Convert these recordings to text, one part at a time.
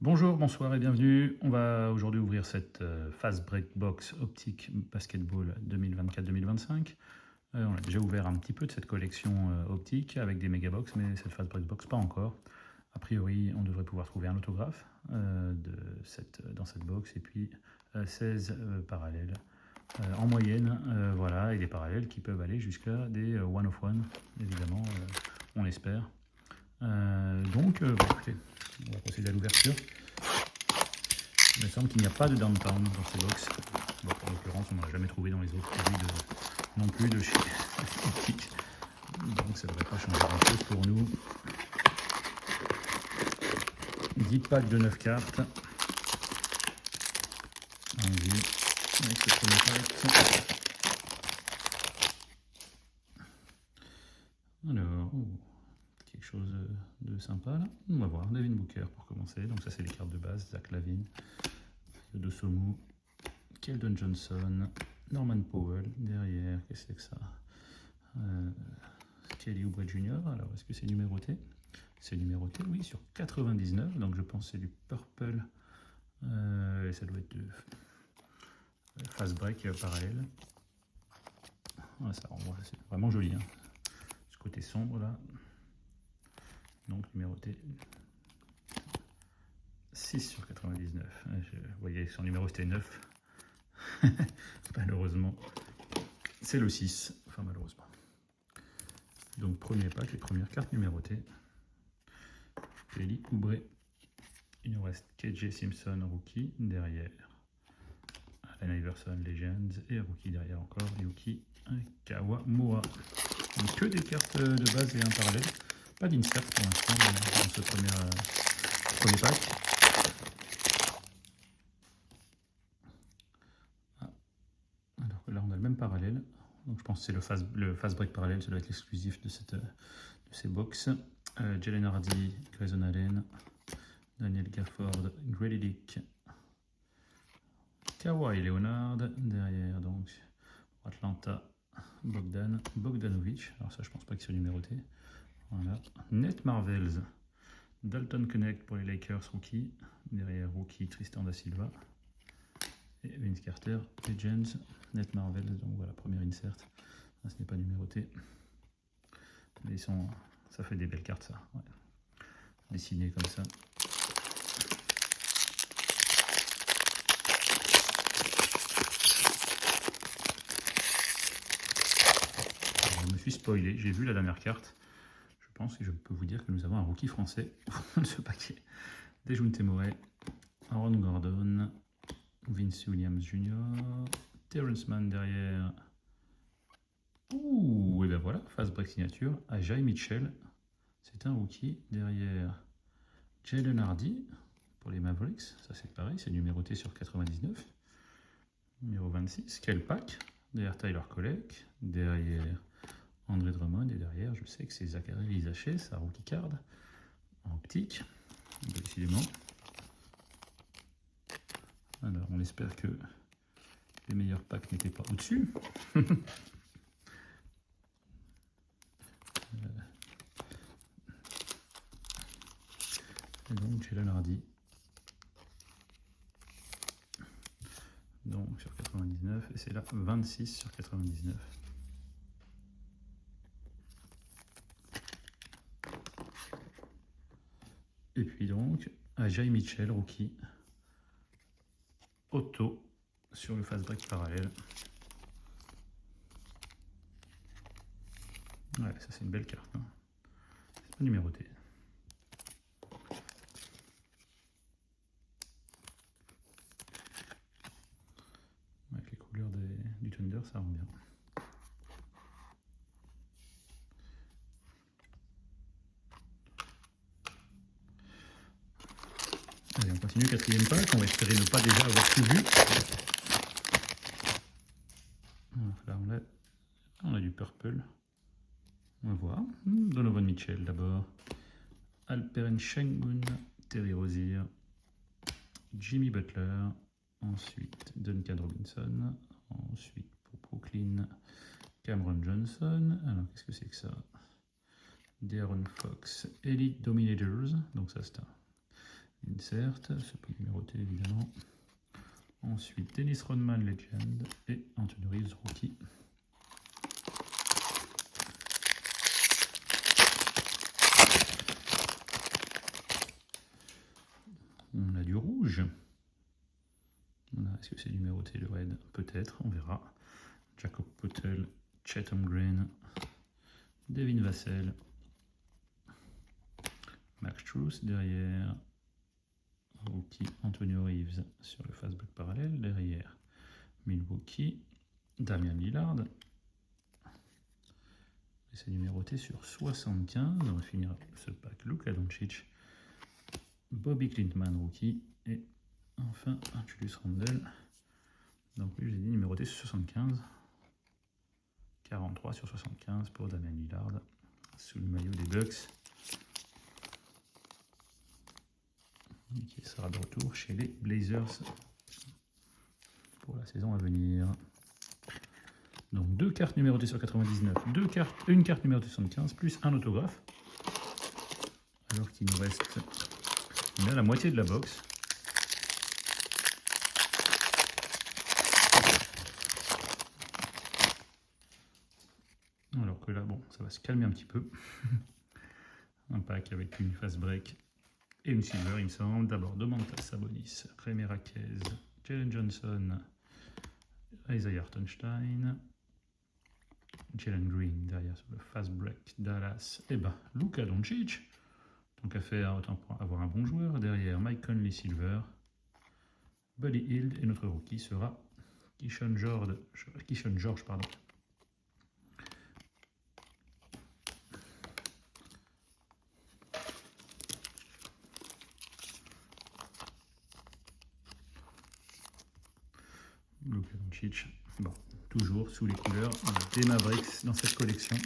Bonjour, bonsoir et bienvenue. On va aujourd'hui ouvrir cette Fast Break Box Optique Basketball 2024-2025. On a déjà ouvert un petit peu de cette collection optique avec des mégabox, mais cette Fast Break Box pas encore. A priori, on devrait pouvoir trouver un autographe dans cette box et puis 16 parallèles en moyenne. Voilà, et des parallèles qui peuvent aller jusqu'à des one of one, évidemment, on l'espère. Écoutez, on va procéder à l'ouverture. Il me semble qu'il n'y a pas de downtown dans ces box. Bon, en l'occurrence, on n'en a jamais trouvé dans les autres produits non plus de chez Optique. Donc ça ne devrait pas changer grand-chose pour nous. 10 packs de 9 cartes. Allons-y avec ce premier pack. Alors, quelque chose de sympa là. On va voir, Devin Booker pour commencer. Donc ça c'est les cartes de base, Zach LaVine, Dosomu, Keldon Johnson, Norman Powell derrière, qu'est-ce que c'est que ça Kelly Oubre Jr. Alors est-ce que c'est numéroté? C'est numéroté, oui, sur 99, donc je pense que c'est du purple, et ça doit être de fast break parallèle. Ah, ça renvoie, c'est vraiment joli, hein. Ce côté sombre là, donc numéroté 6 sur 99. Je voyais son numéro c'était 9. Malheureusement, c'est le 6. Enfin, malheureusement. Donc, premier pack, les premières cartes numérotées. Kelly Oubre. Il nous reste KJ Simpson, rookie, derrière. Allen Iverson, Legends. Et rookie derrière encore, Yuki Kawamura. Donc, que des cartes de base et un parallèle. Pas d'insert pour l'instant dans ce premier pack. Alors que là, on a le même parallèle. Donc je pense que c'est le fast break parallèle, ça doit être l'exclusif de ces box. Jalen Hardy, Grayson Allen, Daniel Gafford, Grady Dick, Kawhi Leonard, derrière donc Atlanta, Bogdanovic, alors ça je pense pas qu'il soit numéroté. Voilà. Net Marvels, Dalton Connect pour les Lakers rookie, derrière rookie Tristan da Silva. Et Vince Carter, Legends, Net Marvels, donc voilà, premier insert. Ça, ce n'est pas numéroté. Mais ça fait des belles cartes, ça. Ouais. Dessinées comme ça. Alors, je me suis spoilé, j'ai vu la dernière carte. Je pense que je peux vous dire que nous avons un rookie français au fond de ce paquet. Dejounte Murray, Aaron Gordon, Vince Williams Jr., Terrence Mann derrière. Ouh, et ben voilà, fast break signature. Ajay Mitchell, c'est un rookie. Derrière Jalen Hardy pour les Mavericks, ça c'est pareil, c'est numéroté sur 99. Numéro 26, quel pack? Derrière Tyler Kolek, derrière André Drummond, et derrière, je sais que c'est Zachary Lizaché, sa rookie card en optique, décidément. Alors, on espère que les meilleurs packs n'étaient pas au-dessus. Et donc, Jalen Hardy. Donc, sur 99, et c'est là 26 sur 99. Et puis donc, Ajay Mitchell, rookie. Auto sur le fast break parallèle. Ouais, ça c'est une belle carte. Hein. C'est pas numéroté. Avec les couleurs du Thunder, ça rend bien. Allez, on continue, quatrième pack. On va espérer ne pas déjà avoir tout vu. Là, on a du purple. On va voir. Donovan Mitchell d'abord. Alperen Sengun, Terry Rozier, Jimmy Butler. Ensuite, Duncan Robinson. Ensuite, pour Brooklyn, Cameron Johnson. Alors, qu'est-ce que c'est que ça? De'Aaron Fox, Elite Dominators. Donc ça, c'est insert, c'est pas numéroté évidemment. Ensuite, Dennis Rodman Legend et Anthony Reeves Rookie. On a du rouge. Est-ce que c'est numéroté le red? Peut-être, on verra. Jacob Poeltl, Chatham Green, Devin Vassell, Max Strus derrière, rookie Antonio Reeves sur le fastback parallèle, derrière Milwaukee, Damian Lillard, et c'est numéroté sur 75, on va finir ce pack, Luka Doncic, Bobby Clintman rookie, et enfin Julius Randle, donc lui j'ai dit numéroté sur 75, 43 sur 75 pour Damian Lillard, sous le maillot des Bucks. Qui sera de retour chez les Blazers pour la saison à venir. Donc 2 cartes numérotées sur 99, une carte numérotée sur 75, plus un autographe. Alors qu'il nous reste, on a la moitié de la box. Alors que là, bon, ça va se calmer un petit peu. Un pack avec une fast break et une silver, il me semble. D'abord, Domantas Sabonis, Remy Raquez, Jalen Johnson, Isaiah Hartenstein, Jalen Green derrière sur le fast break, Dallas, et Luka Doncic. Donc à faire, autant pour avoir un bon joueur. Derrière, Mike Conley Silver, Buddy Hield, et notre rookie sera Keyshawn George, pardon. Luka Doncic, bon, toujours sous les couleurs des Mavericks dans cette collection.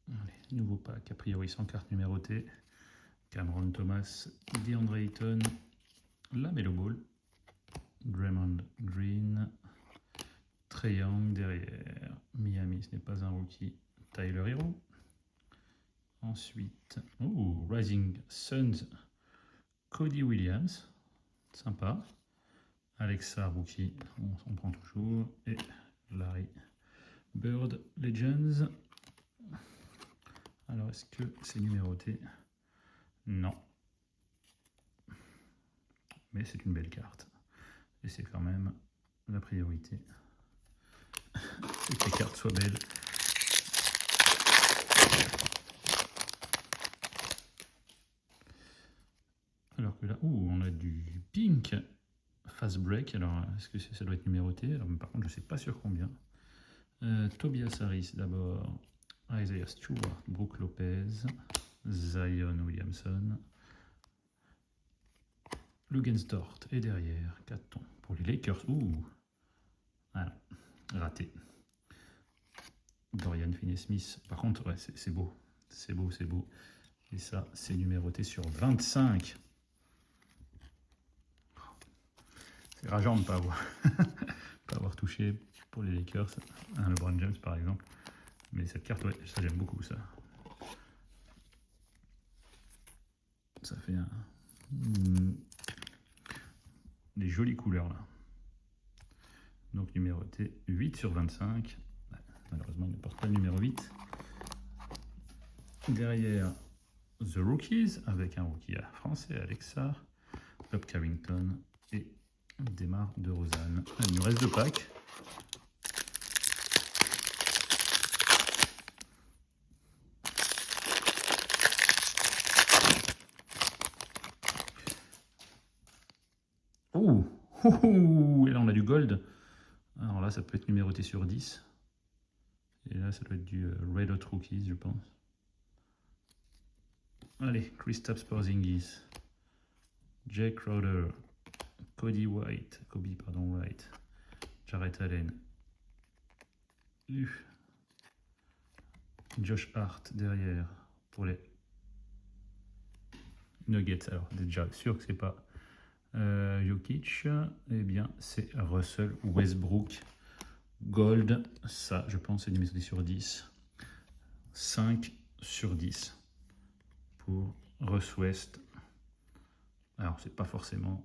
Allez, nouveau pack, a priori sans carte numérotée. Cameron Thomas, DeAndre Ayton, LaMelo Ball, Draymond Green, Trae Young derrière. Miami, ce n'est pas un rookie. Tyler Hero. Ensuite, Rising Suns, Cody Williams, sympa. Alexa, rookie, on prend toujours. Et Larry Bird, Legends. Alors, est-ce que c'est numéroté? Non. Mais c'est une belle carte. Et c'est quand même la priorité. C'est que les cartes soient belles. Alors que là, on a du pink fast break. Alors, est-ce que ça doit être numéroté? Alors, par contre, je ne sais pas sur combien. Tobias Harris d'abord, Isaiah Stewart, Brook Lopez, Zion Williamson, Luguentz-Dort, et derrière, 4 pour les Lakers. Voilà, raté. Dorian Finney-Smith, par contre, ouais, c'est beau. C'est beau, c'est beau. Et ça, c'est numéroté sur 25. C'est rageant de ne pas avoir touché pour les Lakers un LeBron James par exemple. Mais cette carte, ouais, ça j'aime beaucoup ça. Ça fait des jolies couleurs là. Donc numéroté 8 sur 25. Ouais, malheureusement il ne porte pas le numéro 8. Derrière The Rookies avec un rookie français, Alexa, Bob Carrington et Demar DeRozan. Il nous reste 2 packs. Et là on a du gold. Alors là ça peut être numéroté sur 10. Et là ça doit être du Red Hot Rookies je pense. Allez, Kristaps Porzingis, Jay Crowder, Kobe White, Jarrett Allen, Josh Hart derrière pour les Nuggets. Alors déjà sûr que c'est pas Jokic, eh bien c'est Russell Westbrook Gold. Ça je pense c'est numéroté sur 10. 5 sur 10 pour Russ West. Alors, c'est pas forcément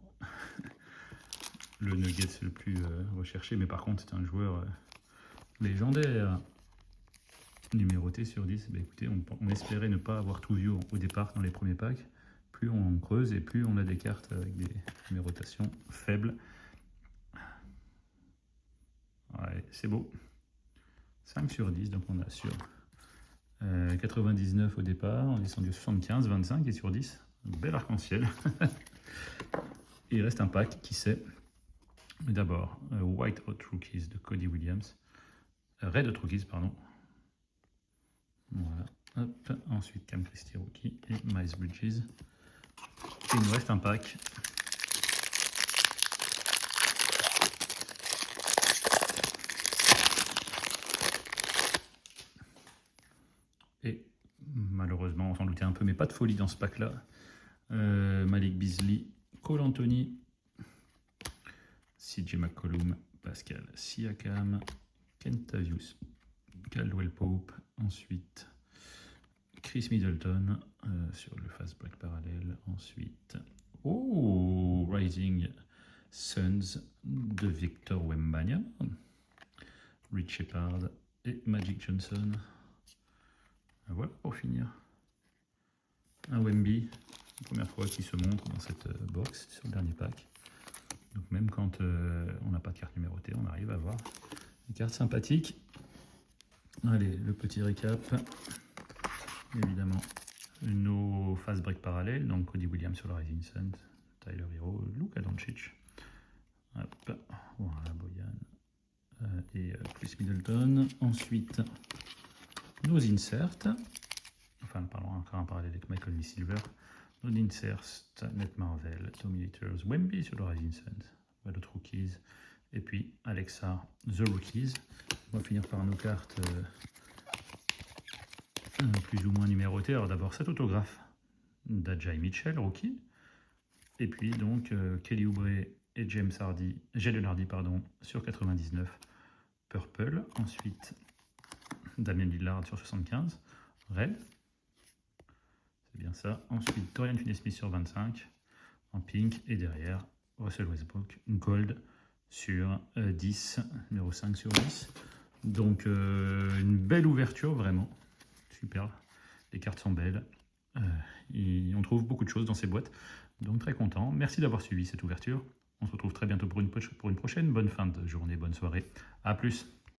le Nuggets le plus recherché, mais par contre, c'est un joueur légendaire. Numéroté sur 10. Bah, écoutez, on espérait ne pas avoir tout vu au départ dans les premiers packs. Plus on creuse et plus on a des cartes avec des numérotations faibles. Ouais, c'est beau. 5 sur 10, donc on a sur 99 au départ, on est descendu à 75, 25 et sur 10. Bel arc-en-ciel. Il reste un pack, qui sait. Mais d'abord, White Hot Rookies de Cody Williams. Red Hot Rookies, pardon. Voilà. Hop. Ensuite, Cam Christie Rookie et Miles Bridges. Et il nous reste un pack. Et malheureusement, on s'en doutait un peu, mais pas de folie dans ce pack-là. Malik Beasley, Cole Anthony, CJ McCollum, Pascal Siakam, Kentavius, Caldwell Pope, ensuite Chris Middleton sur le fast break parallèle, ensuite Rising Suns de Victor Wembanyama, Rich Shepard et Magic Johnson. Voilà pour finir. Un Wemby, première fois qu'il se montre dans cette box sur le dernier pack. Donc même quand on n'a pas de carte numérotée, on arrive à avoir des cartes sympathiques. Allez, le petit récap. Évidemment, nos fast break parallèles. Donc Cody Williams sur le Rising Sun, Tyler Hero, Luka Doncic. Hop, voilà, Boyan et Chris Middleton. Ensuite, nos inserts. Enfin, parlons encore un parallèle avec Michael V. Silver. Nos inserts, Net Marvel, Tommy Liters, Wemby sur le Rising Suns, Red Hot Rookies, et puis Alexa, The Rookies. On va finir par nos cartes plus ou moins numérotées. Alors d'abord cet autographe d'Ajay Mitchell, rookie. Et puis donc Kelly Oubre et Jalen Hardy sur 99, Purple. Ensuite Damian Lillard sur 75, Red. C'est bien ça. Ensuite, Dorian Finney-Smith sur 25 en pink. Et derrière, Russell Westbrook, Gold sur 10, numéro 5 sur 10. Donc, une belle ouverture, vraiment. Super. Les cartes sont belles. On trouve beaucoup de choses dans ces boîtes. Donc, très content. Merci d'avoir suivi cette ouverture. On se retrouve très bientôt pour une prochaine. Bonne fin de journée, bonne soirée. À plus.